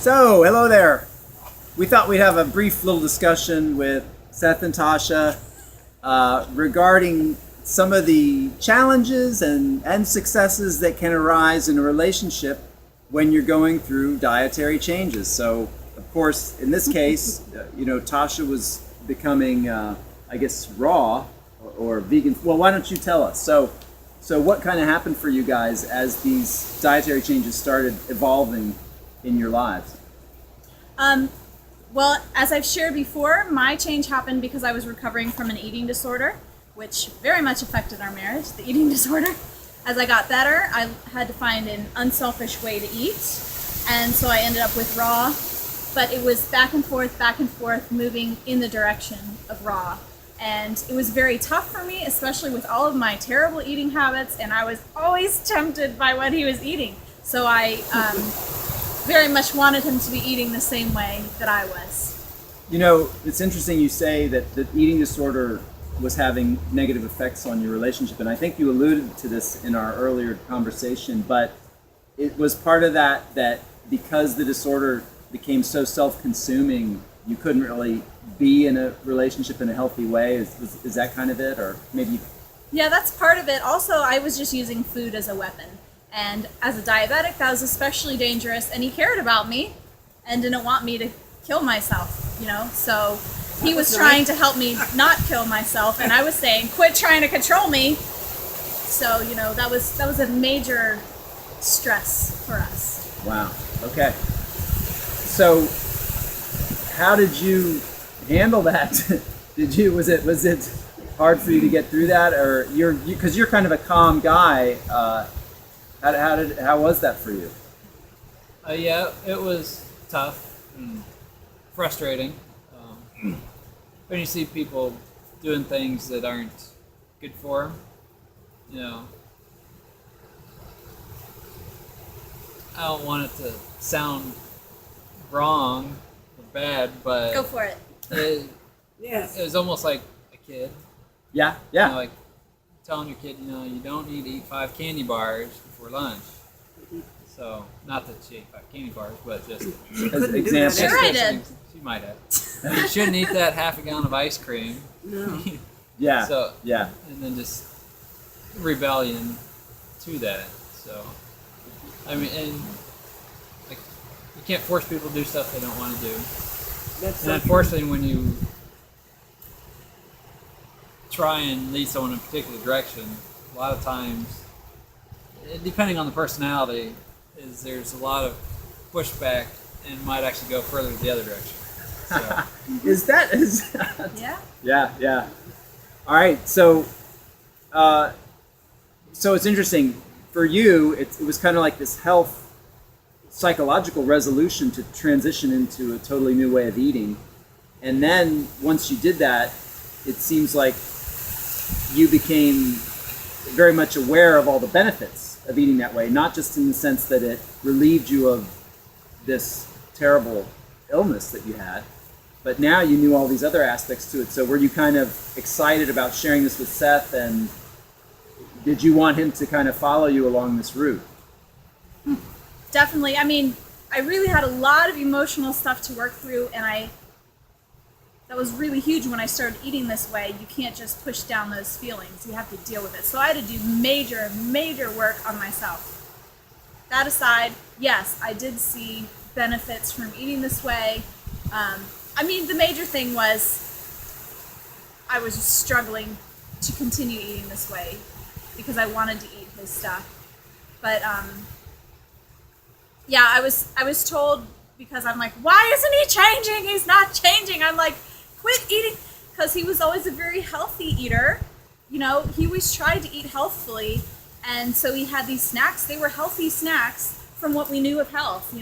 So, hello there. We thought we'd have a brief little discussion with Seth and Tasha regarding some of the challenges and successes that can arise in a relationship when you're going through dietary changes. So, of course, in this case, Tasha was becoming, raw or vegan. Well, why don't you tell us? So what kind of happened for you guys as these dietary changes started evolving in your lives? Well, as I've shared before, my change happened because I was recovering from an eating disorder, which very much affected our marriage, the eating disorder. As I got better, I had to find an unselfish way to eat, and so I ended up with raw, but it was back and forth, moving in the direction of raw. And it was very tough for me, especially with all of my terrible eating habits, and I was always tempted by what he was eating. So I very much wanted him to be eating the same way that I was. It's interesting you say that the eating disorder was having negative effects on your relationship, and I think you alluded to this in our earlier conversation, but it was part of that because the disorder became so self-consuming, you couldn't really be in a relationship in a healthy way. Is that kind of it, or maybe? Yeah, that's part of it. Also, I was just using food as a weapon. And as a diabetic, that was especially dangerous, and he cared about me and didn't want me to kill myself, So he was trying to help me not kill myself, and I was saying, quit trying to control me. So, that was a major stress for us. Wow. Okay. So how did you handle that? Was it hard for you to get through that, or because you're kind of a calm guy? How was that for you? Yeah, it was tough and frustrating. When you see people doing things that aren't good for them, I don't want it to sound wrong or bad, but Go for it. It was almost like a kid. Yeah. Like telling your kid, you don't need to eat 5 candy bars before lunch. So, not that she ate 5 candy bars, but just as an example. Sure I did. She might have. You shouldn't eat that half a gallon of ice cream. No. Yeah. So, yeah. And then just rebellion to that. So, and like, you can't force people to do stuff they don't want to do. That's And unfortunately, when you try and lead someone in a particular direction, a lot of times, depending on the personality, there's a lot of pushback and might actually go further the other direction. So. Is that? Yeah. Yeah. All right. So it's interesting for you. It was kind of like this health psychological resolution to transition into a totally new way of eating, and then once you did that, it seems like you became very much aware of all the benefits of eating that way, not just in the sense that it relieved you of this terrible illness that you had, but now you knew all these other aspects to it. So were you kind of excited about sharing this with Seth, and did you want him to kind of follow you along this route? Definitely. I mean, I really had a lot of emotional stuff to work through, and that was really huge when I started eating this way. You can't just push down those feelings. You have to deal with it. So I had to do major work on myself. That aside, yes, I did see benefits from eating this way. The major thing was I was just struggling to continue eating this way because I wanted to eat his stuff. But I was told, because I'm like, why isn't he changing? He's not changing. I'm like, quit eating, because he was always a very healthy eater. He always tried to eat healthfully, and so he had these snacks. They were healthy snacks from what we knew of health,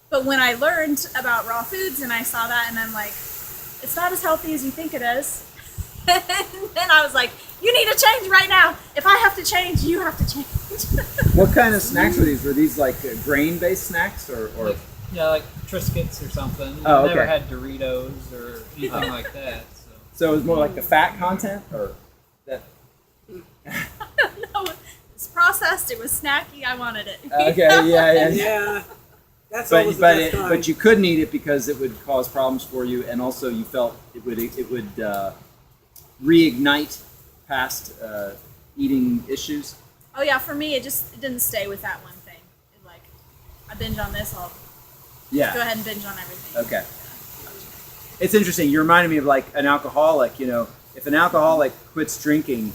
but when I learned about raw foods and I saw that, and I'm like, it's not as healthy as you think it is. And then I was like, you need to change right now. If I have to change, you have to change. What kind of snacks were these? Were these like grain-based snacks, or? Like Triscuits or something. Oh, okay. Never had Doritos or anything like that. So it was more like the fat content, or that? No, it's processed. It was snacky. I wanted it. Okay, yeah. Yeah. That's always the best time. But you couldn't eat it because it would cause problems for you, and also you felt it would reignite past eating issues. Oh yeah, for me it didn't stay with that one thing. I binge on this, I'll go ahead and binge on everything. Okay. It's interesting. You reminded me of like an alcoholic. If an alcoholic quits drinking,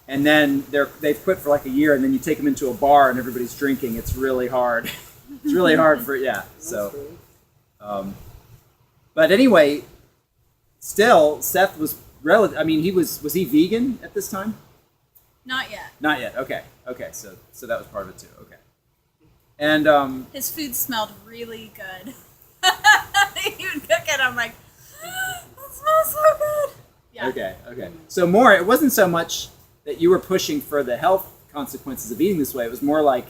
and then they've quit for like a year, and then you take them into a bar and everybody's drinking, it's really hard. It's really hard for So, but anyway, still Seth was relative. I mean, was he vegan at this time? Not yet. Not yet. Okay. So that was part of it too. Okay. And his food smelled really good. He would cook it. I'm like, that smells so good. Yeah. Okay. So it wasn't so much that you were pushing for the health consequences of eating this way. It was more like.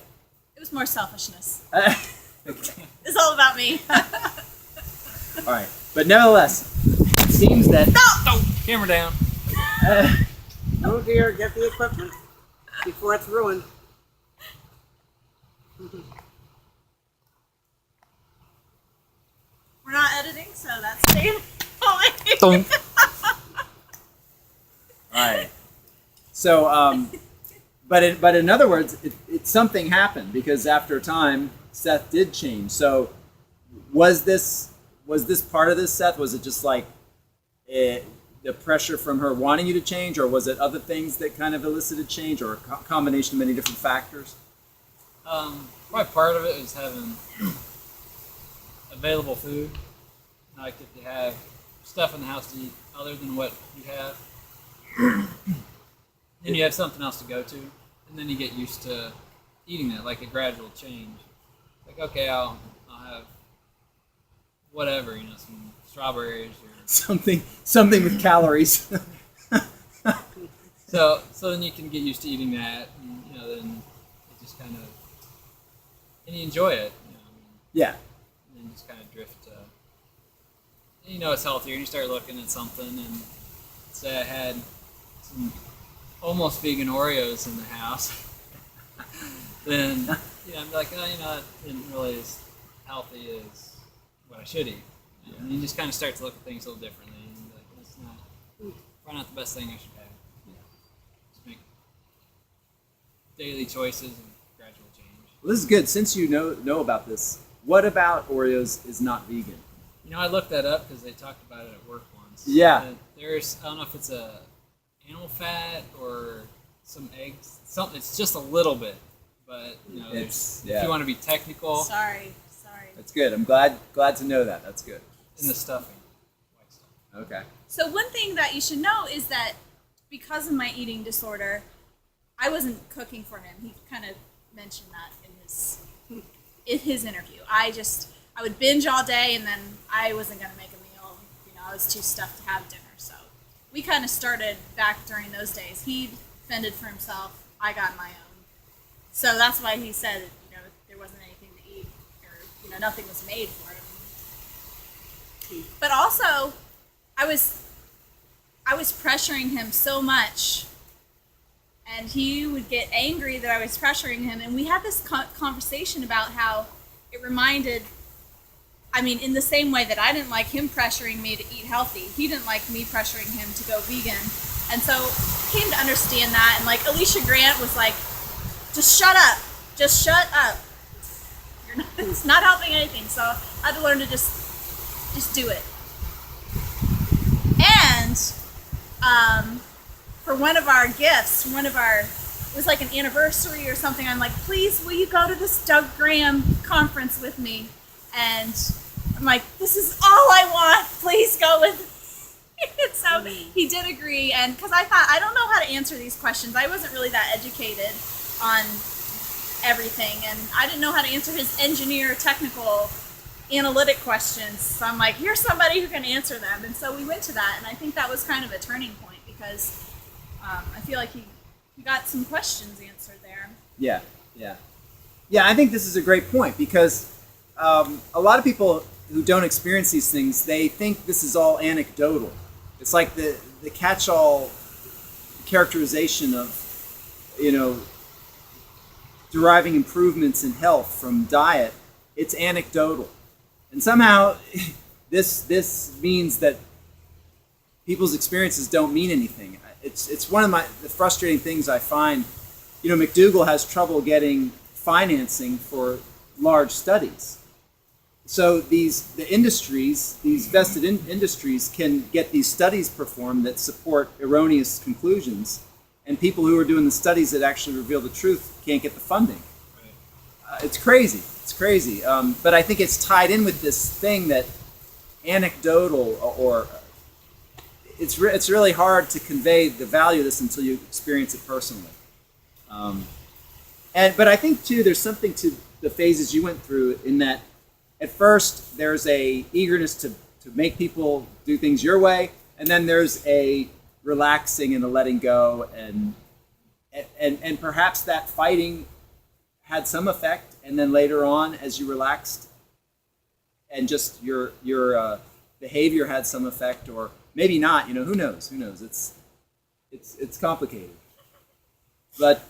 It was more selfishness. Okay. It's all about me. All right, but nevertheless, it seems that. No! Camera down. Oh dear, get the equipment before it's ruined. We're not editing, so that's staying. Don't. All right. So, but in other words, something happened because after a time, Seth did change. So, was this part of this, Seth? Was it just like the pressure from her wanting you to change, or was it other things that kind of elicited change, or a combination of many different factors? Probably part of it is having available food. Like if you have stuff in the house to eat other than what you have, then you have something else to go to, and then you get used to eating that, like a gradual change. Like, okay, I'll have whatever, some strawberries or something with calories. So then you can get used to eating that, and then it just kind of, and you enjoy it. Yeah. And then just kind of drift. It's healthier, and you start looking at something, and say I had some almost vegan Oreos in the house, then I'm like, that isn't really as healthy as what I should eat. And you just kind of start to look at things a little differently. And like, that's probably not the best thing I should have. Just make daily choices and gradual change. Well, this is good. Since you know about this, what about Oreos is not vegan? I looked that up because they talked about it at work once. Yeah. There's, I don't know if it's a animal fat or some eggs. Something. It's just a little bit, but if you want to be technical. Sorry. That's good. I'm glad to know that. That's good. In the stuffing. White stuff. Okay. So one thing that you should know is that because of my eating disorder, I wasn't cooking for him. He kind of mentioned that in his interview. I would binge all day, and then I wasn't going to make a meal. I was too stuffed to have dinner. So we kind of started back during those days. He fended for himself. I got my own. So that's why he said, there wasn't anything to eat, or nothing was made for him. But also, I was pressuring him so much, and he would get angry that I was pressuring him. And we had this conversation about how it reminded. In the same way that I didn't like him pressuring me to eat healthy, he didn't like me pressuring him to go vegan. And so I came to understand that, and like Alicia Grant was like, just shut up. It's not helping anything. So I had to learn to just do it. And for one of our gifts, it was like an anniversary or something, I'm like, please, will you go to this Doug Graham conference with me? And I'm like, this is all I want. Please go with me. So he did agree. And because I thought, I don't know how to answer these questions. I wasn't really that educated on everything. And I didn't know how to answer his engineer technical analytic questions. So I'm like, here's somebody who can answer them. And so we went to that. And I think that was kind of a turning point because I feel like he got some questions answered there. Yeah. I think this is a great point because a lot of people who don't experience these things, they think this is all anecdotal. It's like the catch-all characterization of, deriving improvements in health from diet it's anecdotal. And somehow this means that people's experiences don't mean anything. It's one of the frustrating things I find. McDougall has trouble getting financing for large studies. So the industries, these vested industries, can get these studies performed that support erroneous conclusions, and people who are doing the studies that actually reveal the truth can't get the funding. It's crazy. It's crazy. But I think it's tied in with this thing that anecdotal, or it's really hard to convey the value of this until you experience it personally. But I think too, there's something to the phases you went through in that. At first, there's a eagerness to make people do things your way, and then there's a relaxing and a letting go, and perhaps that fighting had some effect, and then later on, as you relaxed, and just your behavior had some effect, or maybe not. Who knows? Who knows? It's complicated, but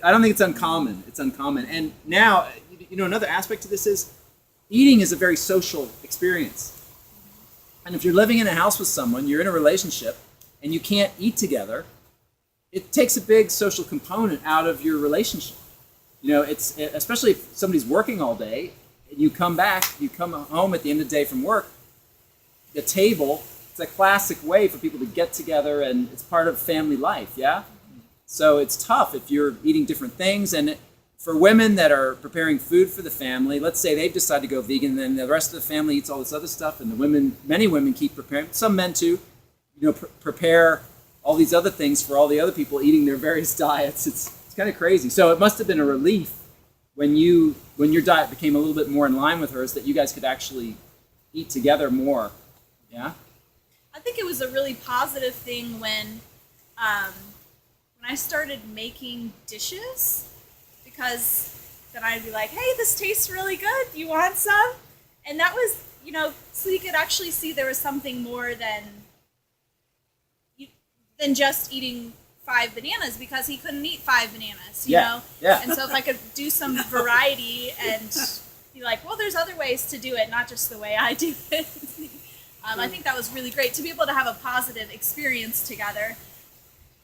I don't think it's uncommon. It's uncommon, and now another aspect to this is. Eating is a very social experience. And if you're living in a house with someone, you're in a relationship, and you can't eat together, it takes a big social component out of your relationship. It's especially if somebody's working all day, and you come home at the end of the day from work, the table, it's a classic way for people to get together, and it's part of family life, yeah? So it's tough if you're eating different things, and for women that are preparing food for the family, let's say they've decided to go vegan, and then the rest of the family eats all this other stuff, and many women keep preparing, some men too, prepare all these other things for all the other people eating their various diets. It's kind of crazy. So it must have been a relief when your diet became a little bit more in line with hers, that you guys could actually eat together more. Yeah? I think it was a really positive thing when I started making dishes. Because then I'd be like, hey, this tastes really good. Do you want some? And that was, so you could actually see there was something more than just eating 5 bananas, because he couldn't eat 5 bananas, you know? Yeah. And so if I could do some variety and be like, well, there's other ways to do it, not just the way I do it. I think that was really great to be able to have a positive experience together.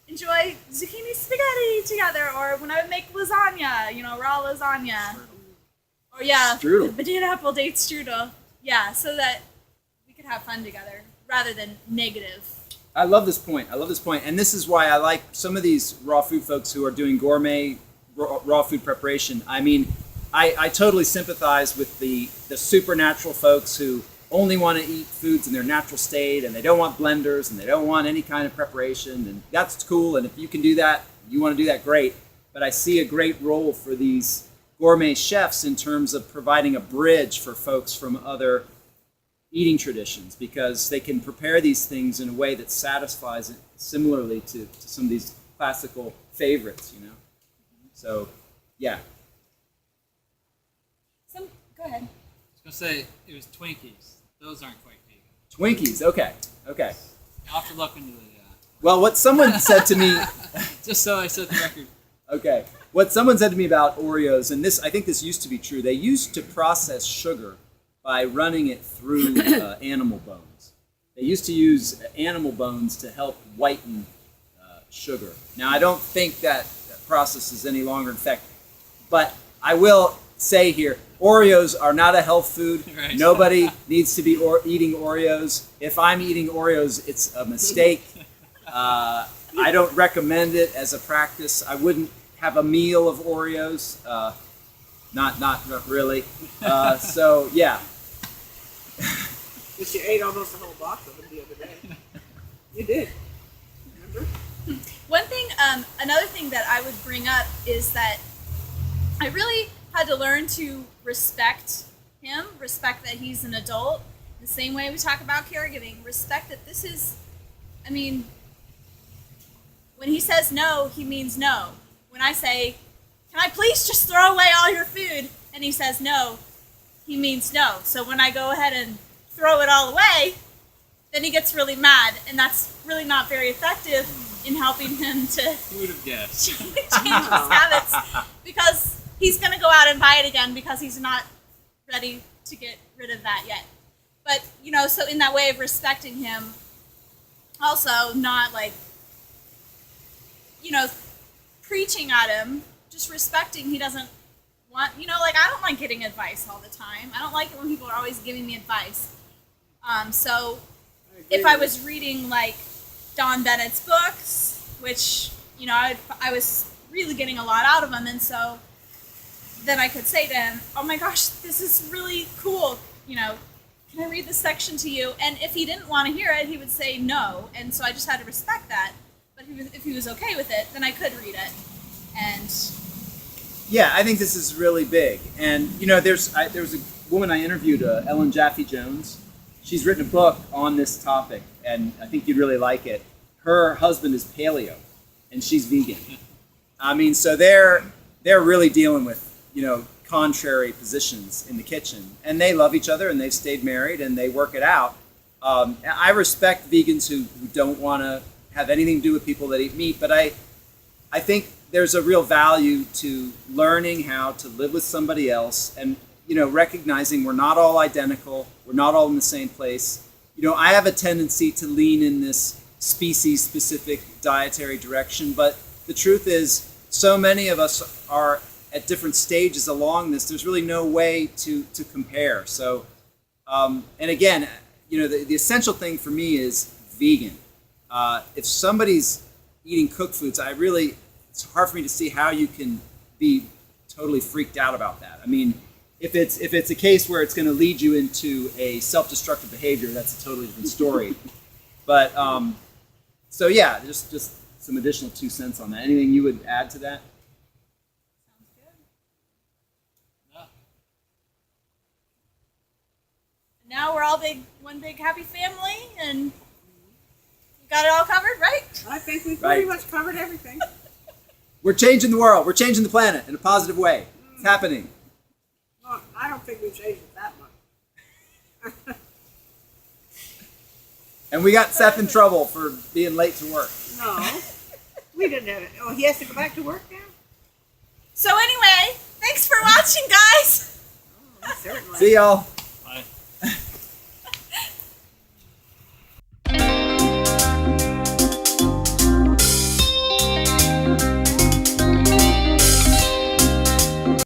Enjoy zucchini spaghetti together, or when I would make lasagna, raw lasagna. Or strudel. Banana apple date strudel. Yeah, so that we could have fun together rather than negative. I love this point. And this is why I like some of these raw food folks who are doing gourmet raw food preparation. I mean, I totally sympathize with the supernatural folks who only want to eat foods in their natural state, and they don't want blenders, and they don't want any kind of preparation, and that's cool. And if you can do that, you want to do that, great. But I see a great role for these gourmet chefs in terms of providing a bridge for folks from other eating traditions, because they can prepare these things in a way that satisfies it similarly to some of these classical favorites, So, yeah. Go ahead. I was going to say, it was Twinkies. Those aren't quite vegan. Twinkies, okay. I'll have to look into the... Well, what someone said to me... Just so I set the record. Okay. What someone said to me about Oreos, and I think this used to be true, they used to process sugar by running it through animal bones. They used to use animal bones to help whiten sugar. Now, I don't think that process is any longer in effect, but I will say here, Oreos are not a health food. Right. Nobody needs to be eating Oreos. If I'm eating Oreos, it's a mistake. I don't recommend it as a practice. I wouldn't have a meal of Oreos. Not really. So, yeah. But you ate almost a whole box of them the other day. You did. Remember? One thing, another thing that I would bring up is that I really had to learn to respect him, respect that he's an adult. The same way we talk about caregiving, respect that this is, when he says no, he means no. When I say, can I please just throw away all your food? And he says no, he means no. So when I go ahead and throw it all away, then he gets really mad. And that's really not very effective in helping him to Who would have guessed? change his habits, because he's going to go out and buy it again because he's not ready to get rid of that yet. But, you know, so in that way of respecting him, also not like, you know, preaching at him, just respecting he doesn't want, you know, like I don't like getting advice all the time. I don't like it when people are always giving me advice. So if I was reading like Don Bennett's books, which, you know, I was really getting a lot out of them, and so then I could say to him, oh my gosh, this is really cool, you know, can I read this section to you? And if he didn't want to hear it, he would say no, and so I just had to respect that. But if he was okay with it, then I could read it. And yeah, I think this is really big. And you know, there was a woman I interviewed, Ellen Jaffe Jones. She's written a book on this topic, and I think you'd really like it. Her husband is paleo, and she's vegan. I mean, so they're really dealing with, you know, contrary positions in the kitchen, and they love each other, and they've stayed married, and they work it out. I respect vegans who don't want to have anything to do with people that eat meat, but I think there's a real value to learning how to live with somebody else, and you know, recognizing we're not all identical, we're not all in the same place. You know, I have a tendency to lean in this species-specific dietary direction, but the truth is, so many of us are at different stages along this. There's really no way to compare. So, and again, you know, the essential thing for me is vegan. If somebody's eating cooked foods, it's hard for me to see how you can be totally freaked out about that. I mean, if it's a case where it's going to lead you into a self-destructive behavior, that's a totally different story. But so yeah, just some additional 2 cents on that. Anything you would add to that? sounds good. No. Now we're all one big happy family, and you got it all covered, right? I think we've pretty Right. much covered everything. We're changing the world. We're changing the planet in a positive way. It's happening. Well, I don't think we've changed it that much. And we got Seth in trouble for being late to work. No, we didn't have it. Oh, he has to go back to work now? So anyway, thanks for watching, guys. Oh, certainly. See y'all.